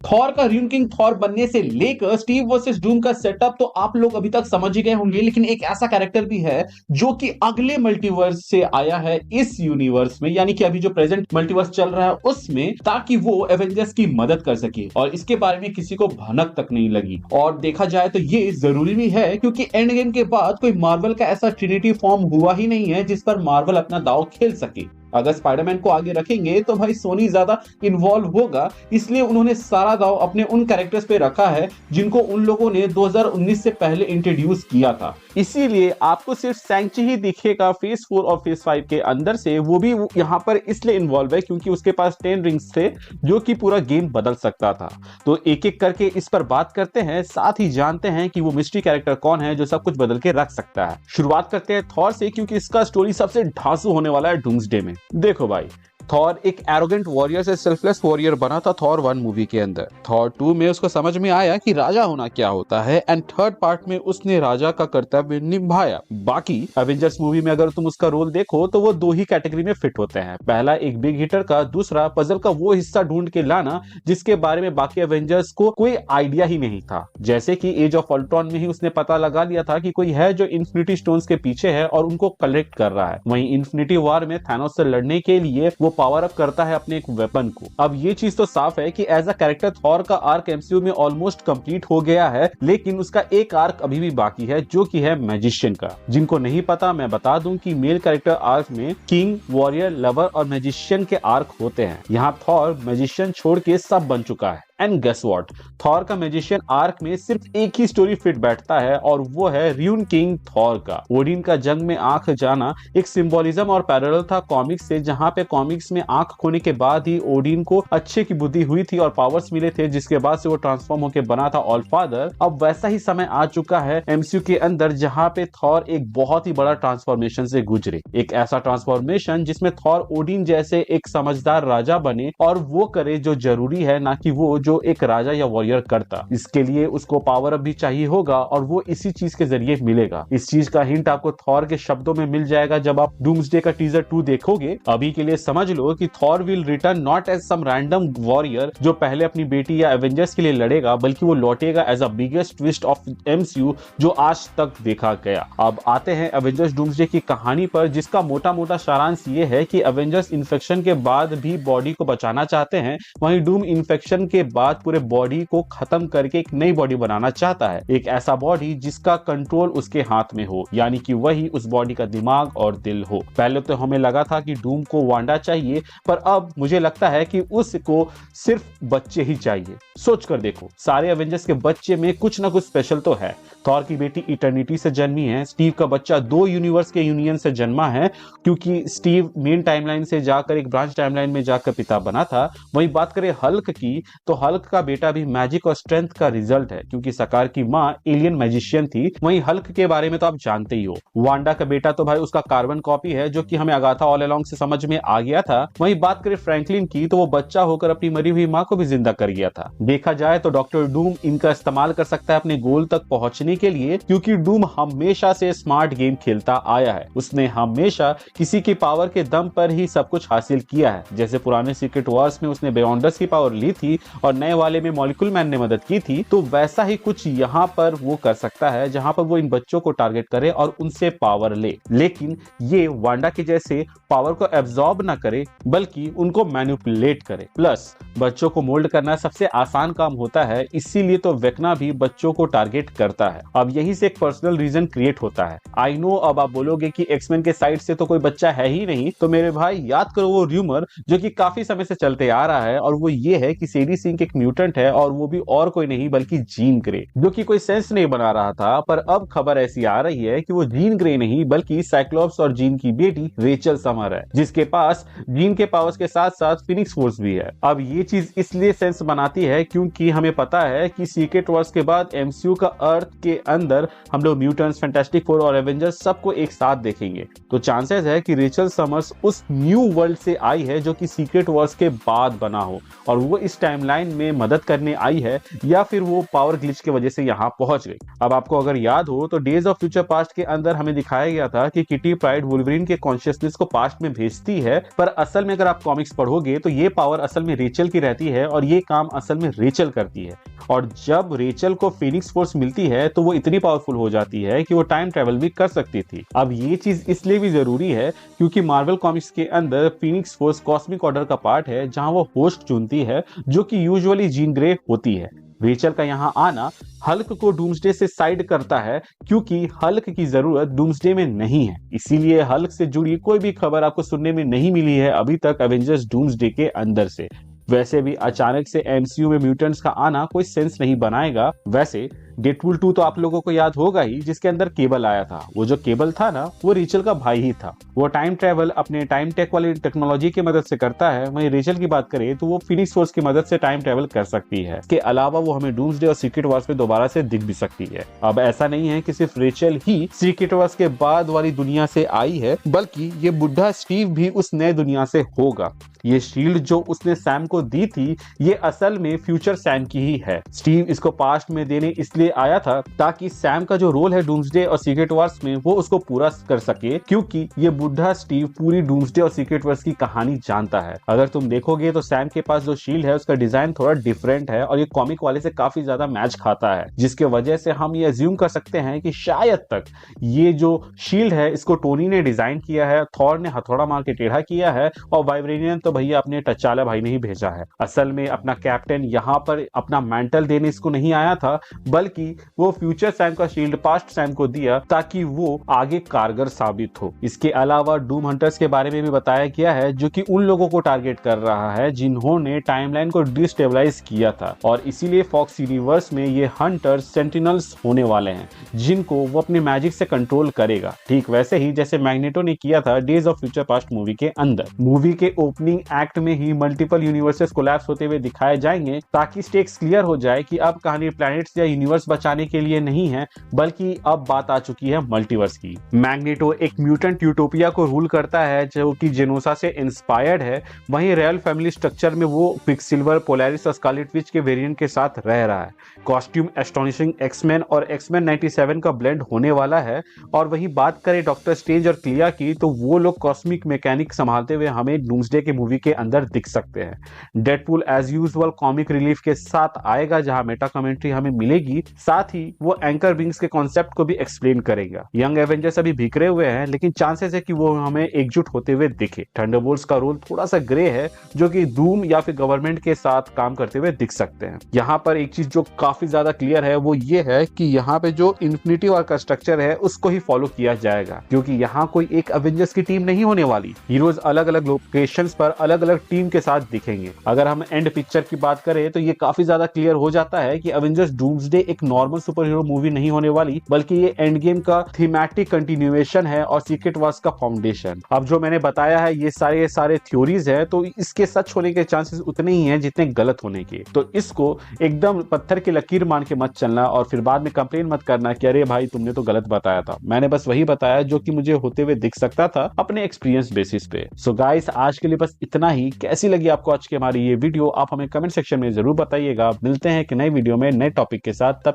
Thor का ruin king Thor बनने से लेकर स्टीव वर्सेस डूम का सेटअप तो आप लोग अभी तक समझ ही गए होंगे, लेकिन एक ऐसा कैरेक्टर भी है जो कि अगले मल्टीवर्स से आया है इस यूनिवर्स में, यानी कि अभी जो प्रेजेंट मल्टीवर्स चल रहा है उसमें, ताकि वो एवेंजर्स की मदद कर सके। और इसके बारे में किसी को भनक तक नहीं लगी। और देखा जाए तो ये जरूरी भी है, क्योंकि एंड गेम के बाद कोई मार्वल का ऐसा ट्रिनिटी फॉर्म हुआ ही नहीं है जिस पर मार्वल अपना दांव खेल सके। अगर स्पाइडरमैन को आगे रखेंगे तो भाई सोनी ज्यादा इन्वॉल्व होगा, इसलिए उन्होंने सारा दाव अपने उन कैरेक्टर्स पे रखा है जिनको उन लोगों ने 2019 से पहले इंट्रोड्यूस किया था। इसीलिए आपको सिर्फ सैंक्ची ही दिखेगा फेज 4 और फेज 5 के अंदर से, वो भी यहाँ पर इसलिए इन्वॉल्व है क्योंकि उसके पास 10 रिंग्स थे जो कि पूरा गेम बदल सकता था। तो एक एक करके इस पर बात करते हैं, साथ ही जानते हैं कि वो मिस्ट्री कैरेक्टर कौन है जो सब कुछ बदल के रख सकता है। शुरुआत करते हैं थॉर से, क्योंकि इसका स्टोरी सबसे धांसू होने वाला है डूम्सडे में। देखो भाई, थॉर एक एरोगेंट वॉरियर से सेल्फलेस वॉरियर बना था थॉर 1 मूवी के अंदर। थॉर 2 में उसको समझ में आया कि राजा होना क्या होता है, एंड थर्ड पार्ट में उसने राजा का कर्तव्य निभाया। बाकी एवेंजर्स मूवी में अगर तुम उसका रोल देखो तो वो दो ही कैटेगरी में फिट होते हैं, पहला एक बिग हिटर का, दूसरा पजल का वो हिस्सा ढूंढ के लाना जिसके बारे में बाकी एवेंजर्स को कोई आइडिया ही नहीं था। जैसे कि एज ऑफ अल्ट्रॉन में ही उसने पता लगा लिया था कि कोई है जो इन्फिनिटी स्टोन्स के पीछे है और उनको कलेक्ट कर रहा है। वहीं इन्फिनिटी वॉर में थैनोस से लड़ने के लिए वो पावर अप करता है अपने एक वेपन को। अब ये चीज तो साफ है कि एज अ कैरेक्टर थॉर का आर्क एमसीयू में ऑलमोस्ट कंप्लीट हो गया है, लेकिन उसका एक आर्क अभी भी बाकी है जो कि है मैजिशियन का। जिनको नहीं पता मैं बता दूं कि मेल कैरेक्टर आर्क में किंग, वॉरियर, लवर और मैजिशियन के आर्क होते हैं। यहाँ थॉर मैजिशियन छोड़ के सब बन चुका है। एंड गेस व्हाट, थॉर का मैजिशियन आर्क में सिर्फ एक ही स्टोरी फिट बैठता है और वो है र्यून किंग थॉर का। ओडिन का जंग में आंख जाना एक सिंबोलिज्म और पैरेलल था कॉमिक्स से, जहां पे कॉमिक्स में आंख खोने के बाद ही ओडिन को अच्छे की बुद्धि हुई थी और पावर्स मिले थे, जिसके बाद से वो ट्रांसफॉर्म होकर बना था ऑल फादर। अब वैसा ही समय आ चुका है एमसीयू के अंदर जहां पे थॉर एक बहुत ही बड़ा ट्रांसफॉर्मेशन से गुजरे। एक ऐसा ट्रांसफॉर्मेशन जिसमें थॉर ओडिन जैसे एक समझदार राजा बने और वो करे जो जरूरी है, ना कि वो जो एक राजा या वॉरियर करता। इसके लिए उसको पावर अप भी चाहिए होगा और वो इसी चीज के जरिए मिलेगा। इस चीज का हिंट आपको थॉर के शब्दों में मिल जाएगा जब आप डूम्सडे का टीजर 2 देखोगे। अभी के लिए समझ लो कि Thor will return not as some random warrior जो पहले अपनी बेटी या एवेंजर्स के लिए लड़ेगा, बल्कि वो लौटेगा as a biggest twist of MCU जो आज तक देखा गया। अब आते हैं एवेंजर्स डूम्सडे की कहानी पर, जिसका मोटा मोटा सारांश ये है कि एवेंजर्स इन्फेक्शन के बाद भी बॉडी को बचाना चाहते हैं, वहीं डूम इन्फेक्शन के बाद पूरे बॉडी को खत्म करके एक नई बॉडी बनाना चाहता है। एक ऐसा बॉडी जिसका कंट्रोल उसके हाथ में हो, यानी कि वही उस बॉडी का दिमाग और दिल हो। पहले तो हमें लगा था कि डूम को वांडा चाहिए, पर अब मुझे लगता है कि उसको सिर्फ बच्चे ही चाहिए। सोच कर देखो, सारे एवेंजर्स के बच्चे में कुछ ना कुछ स्पेशल तो है। थॉर की बेटी इटर्निटी से जन्मी है, स्टीव का बच्चा 2 यूनिवर्स के यूनियन से जन्मा है, क्योंकि स्टीव मेन टाइमलाइन से जाकर एक ब्रांच टाइमलाइन में जाकर पिता बना था। वहीं बात करें हल्क की, तो हल्क का बेटा भी मैजिक और स्ट्रेंथ का रिजल्ट है, क्योंकि सकार की मां एलियन मैजिशियन थी। वहीं हल्क के बारे में तो आप जानते ही हो। वांडा का बेटा तो भाई उसका कार्बन कॉपी है, जो कि हमें अगाथा ऑल अलोंग से समझ में आ गया था। वहीं बात करें फ्रैंकलिन की, तो वो बच्चा होकर अपनी मरी हुई मां को भी जिंदा कर गया था। देखा जाए तो डॉक्टर डूम इनका इस्तेमाल कर सकता है अपने गोल तक पहुंचने के लिए, क्योंकि डूम हमेशा से स्मार्ट गेम खेलता आया है। उसने हमेशा किसी की पावर के दम पर ही सब कुछ हासिल किया है। जैसे पुराने सीक्रेट वॉर्स में उसने बियॉन्डर्स की पावर ली थी और नए वाले में मॉलिक्यूल मैन ने मदद की थी, तो वैसा ही कुछ यहाँ पर वो कर सकता है, जहां पर वो इन बच्चों को टारगेट करे और उनसे पावर ले। लेकिन ये वांडा के जैसे पावर को एब्जॉर्ब ना करे, बल्कि उनको मैनिपुलेट करे। प्लस बच्चों को मोल्ड करना सबसे आसान काम होता है, इसीलिए तो वेक्ना भी बच्चों को टारगेट करता है। अब यही से एक पर्सनल रीजन क्रिएट होता है। आई नो अब आप बोलोगे कि एक्समैन के साइड से तो कोई बच्चा है ही नहीं, तो मेरे भाई याद करो वो र्यूमर जो कि काफी समय से चलते आ रहा है, और वो ये है कि सेडी सिंह एक म्यूटेंट है, और वो भी और कोई नहीं बल्कि जीन ग्रे, जो कि कोई सेंस नहीं बना रहा था। पर अब खबर ऐसी आ रही है कि वो जीन ग्रे नहीं बल्कि साइक्लोप्स और जीन की बेटी रेचल समर है, जिसके पास जीन के पावर्स के साथ साथ फिनिक्स फोर्स भी है। अब ये चीज इसलिए सेंस बनाती है क्योंकि हमें पता है कि सीक्रेट वॉर्स के बाद एमसीयू का अर्थ के अंदर हम लोग म्यूटेंट्स, फैंटास्टिक फोर और एवेंजर्स सबको एक साथ देखेंगे। तो चांसेस है कि रेचल समर्स उस न्यू वर्ल्ड से आई है जो कि सीक्रेट वॉर्स के बाद बना हो, और वो इस टाइमलाइन में मदद करने आई है या फिर वो पावर ग्लिच की वजह से यहाँ पहुंच गई। अब आपको अगर याद हो तो डेज ऑफ फ्यूचर पास्ट के अंदर हमें दिखाया गया था कि किटी प्राइड वुल्वरीन के कॉन्शियसनेस को पास्ट में भेजती है, पर असल में अगर आप कॉमिक्स पढ़ोगे तो ये पावर असल में रेचल की रहती है और ये काम असल में रेचल करती है। और जब रेचल को फीनिक्स फोर्स मिलती है तो वो इतनी पावरफुल हो जाती है कि वो टाइम ट्रेवल भी कर सकती थी। अब ये चीज इसलिए भी जरूरी है क्योंकि मार्वल कॉमिक्स के अंदर फीनिक्स फोर्स कॉस्मिक ऑर्डर का पार्ट है जहां वो होस्ट चुनती है जो कि यूजुअली जीन ग्रे होती है। रेचल का यहाँ आना हल्क को डूम्सडे से साइड करता है क्योंकि हल्क की जरूरत डूम्सडे में नहीं है, इसीलिए हल्क से जुड़ी कोई भी खबर आपको सुनने में नहीं मिली है अभी तक एवेंजर्स डूम्सडे के अंदर से। वैसे भी अचानक से एमसीयू में म्यूटेंट्स का आना कोई सेंस नहीं बनाएगा। वैसे डेडपूल 2 तो आप लोगों को याद होगा ही, जिसके अंदर केबल आया था। वो जो केबल था ना, वो रेचल का भाई ही था। वो टाइम ट्रेवल अपने टाइम टेक वाली टेक्नोलॉजी की मदद से करता है। वहीं रेचल की बात करें तो वो फिनिक्स फोर्स की मदद से टाइम ट्रेवल कर सकती है। इसके अलावा वो हमें डूम्सडे और सीक्रेट वॉर्स में दोबारा से दिख भी सकती है। अब ऐसा नहीं है कि सिर्फ रेचल ही सीक्रेट वॉर्स के बाद वाली दुनिया से आई है, बल्कि ये बुढ़ा स्टीव भी उस नए दुनिया से होगा। ये शील्ड जो उसने सैम को दी थी, ये असल में फ्यूचर सैम की ही है। स्टीव इसको पास्ट में देने इसलिए आया था ताकि सैम का जो रोल है डूम्सडे और सीक्रेट वॉर्स में वो उसको पूरा कर सके, क्योंकि ये बुढ़ा स्टीव पूरी डूम्सडे और सीक्रेट वॉर्स की कहानी जानता है। अगर तुम देखोगे तो सैम के पास जो शील्ड है उसका डिजाइन थोड़ा डिफरेंट है और ये कॉमिक वाले से काफी ज्यादा मैच खाता है, जिसके वजह से हम ये अज्यूम कर सकते हैं कि शायद तक ये जो शील्ड है इसको टोनी ने डिजाइन किया है, थॉर ने हथौड़ा मार के टेढ़ा किया है और वाइब्रेनियन तो भैया अपने टचाला भाई ने ही भेजा है। असल में अपना कैप्टन यहाँ पर अपना मेंटल देने इसको नहीं आया था, बल्कि वो फ्यूचर सैम का शील्ड पास्ट सैम को दिया ताकि वो आगे कारगर साबित हो। इसके अलावा डूम हंटर्स के बारे में भी बताया गया है, जो कि उन लोगों को टारगेट कर रहा है जिन्होंने टाइमलाइन को डिस्टेबलाइज किया था, और इसीलिए फॉक्स यूनिवर्स में ये हंटर्स सेंटिनल्स होने वाले हैं जिनको वो अपने मैजिक से कंट्रोल करेगा, ठीक वैसे ही जैसे मैग्नेटो ने किया था days of future past movie के अंदर। मूवी के ओपनिंग एक्ट में ही मल्टीपल यूनिवर्सेस कोलैप्स होते हुए दिखाए जाएंगे ताकि स्टेक्स क्लियर हो जाए कि अब कहानी प्लैनेट्स या यूनिवर्स बचाने के लिए नहीं है, बल्कि अब बात आ चुकी है मल्टीवर्स की। मैग्नेटो एक म्यूटेंट यूटोपिया को रूल करता है जो कि जेनोसा से इंस्पायर्ड है। वहीं रॉयल फैमिली स्ट्रक्चर में वो क्विकसिल्वर, पोलैरिस और स्कारलेट विच के वेरिएंट के साथ रह रहा है। कॉस्ट्यूम एस्टोनिशिंग एक्समैन और एक्समैन 97 का ब्लेंड होने वाला है। और वही बात करें डॉक्टर स्ट्रेंज और क्लिया की, तो वो लोग कॉस्मिक मैकेनिक संभालते हुए हमें डूम्सडे के मूवी के अंदर दिख सकते हैं। Deadpool as usual comic relief के साथ आएगा जहां मेटा कमेंट्री हमें मिलेगी, साथ ही वो एंकर विंग्स के कॉन्सेप्ट को भी एक्सप्लेन करेगा। यंग एवेंजर्स अभी बिखरे हुए हैं, लेकिन चांसेस है कि वो हमें एकजुट होते हुए दिखे। थंडरबोल्ट्स का रोल थोड़ा सा ग्रे है, जो कि डूम या फिर गवर्नमेंट के साथ काम करते हुए दिख सकते हैं। यहाँ पर एक चीज जो काफी ज्यादा क्लियर है वो ये है कि यहाँ पे जो इन्फिनिटी वॉर का स्ट्रक्चर है उसको ही फॉलो किया जाएगा, क्योंकि यहाँ कोई एक एवेंजर्स की टीम नहीं होने वाली। हीरोज अलग अलग लोकेशंस पर अलग अलग टीम के साथ दिखेंगे। अगर हम एंड पिक्चर की बात करें तो ये काफी ज्यादा क्लियर हो जाता है कि एवेंजर्स डूम्सडे एक नॉर्मल सुपर हीरो मूवी नहीं होने वाली, बल्कि ये एंड गेम का थीमेटिक कंटिन्यूएशन है और सीक्रेट वॉर्स का फाउंडेशन। अब जो मैंने बताया है ये सारे थ्योरीज है, तो इसके सच होने के चांसेस उतने ही हैं जितने गलत होने के। तो इसको एकदम पत्थर की लकीर मान के मत चलना और फिर बाद में कंप्लेन मत करना कि अरे भाई तुमने तो गलत बताया था। मैंने बस वही बताया जो कि मुझे होते हुए दिख सकता था अपने एक्सपीरियंस बेसिस पे। सो गाइस, आज के लिए बस इतना ही। कैसी लगी आपको आज की हमारी ये वीडियो, आप हमें कमेंट सेक्शन में जरूर बताइएगा। मिलते हैं एक नई वीडियो में नए टॉपिक के साथ। तब